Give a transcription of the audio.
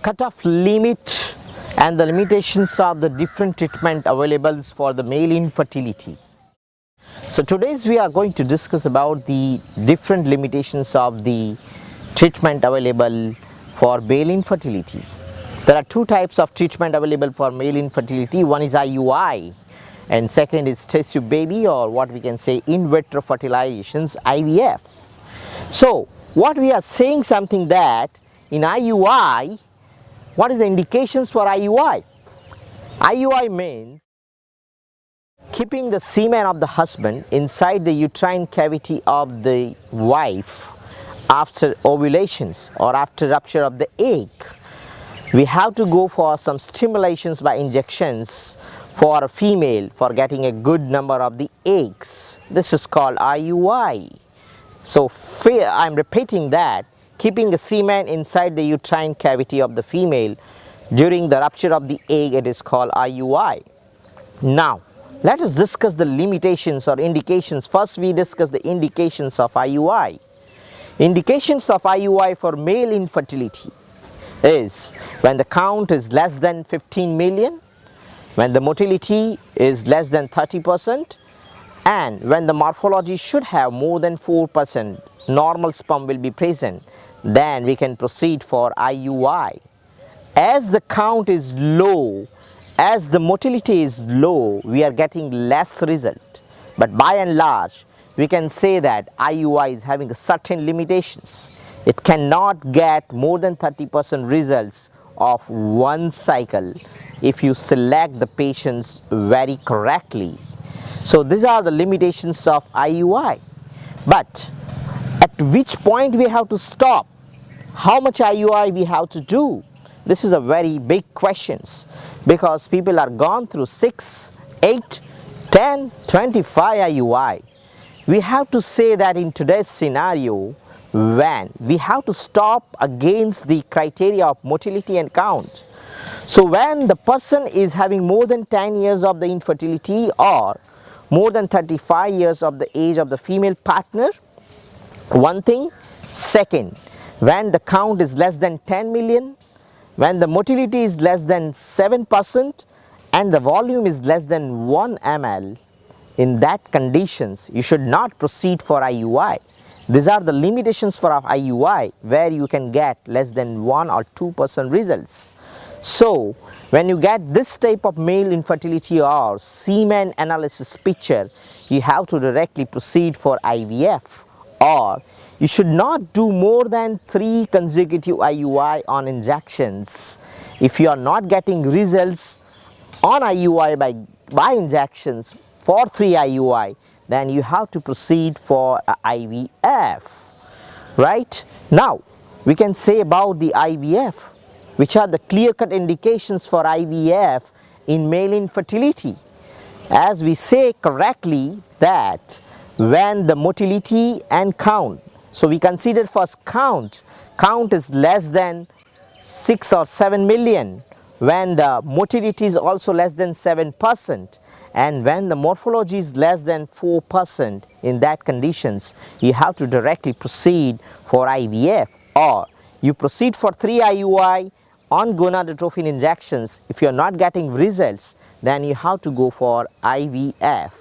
cutoff limit and the limitations of the different treatment available for the male infertility. So today we are going to discuss about the different limitations of the treatment available for male infertility. There are two types of treatment available for male infertility. One is IUI and second is test tube baby, or what we can say in vitro fertilizations, IVF. So what we are saying something that in IUI, what is the indications for IUI? IUI means keeping the semen of the husband inside the uterine cavity of the wife after ovulations or after rupture of the egg. We have to go for some stimulations by injections for a female for getting a good number of the eggs. This is called IUI. So I am repeating that, keeping the semen inside the uterine cavity of the female during the rupture of the egg, it is called IUI. Now let us discuss the limitations or indications. First we discuss the indications of IUI. Indications of IUI for male infertility is when the count is less than 15 million, when the motility is less than 30%, and when the morphology should have more than 4% normal sperm will be present, then we can proceed for IUI. As the count is low, as the motility is low, we are getting less result. But by and large, we can say that IUI is having certain limitations. It cannot get more than 30% results of one cycle if you select the patients very correctly. So these are the limitations of IUI. But at which point we have to stop? How much IUI we have to do? This is a very big question, because people are gone through 6, 8, 10, 25 IUI. We have to say that in today's scenario, when we have to stop against the criteria of motility and count. So when the person is having more than 10 years of the infertility or more than 35 years of the age of the female partner, one thing. Second, when the count is less than 10 million, when the motility is less than 7% and the volume is less than 1 ml, in that conditions you should not proceed for IUI. These are the limitations for IUI, where you can get less than 1 or 2% results. So when you get this type of male infertility or semen analysis picture, you have to directly proceed for IVF, or you should not do more than 3 consecutive IUI on injections. If you are not getting results on IUI by injections for 3 IUI, then you have to proceed for IVF. Right? Now we can say about the IVF, which are the clear-cut indications for IVF in male infertility. As we say correctly that when the motility and count, so we consider first count is less than 6 or 7 million, when the motility is also less than 7%, and when the morphology is less than 4%, in that conditions you have to directly proceed for IVF, or you proceed for 3 IUI on gonadotropin injections. If you are not getting results, then you have to go for IVF.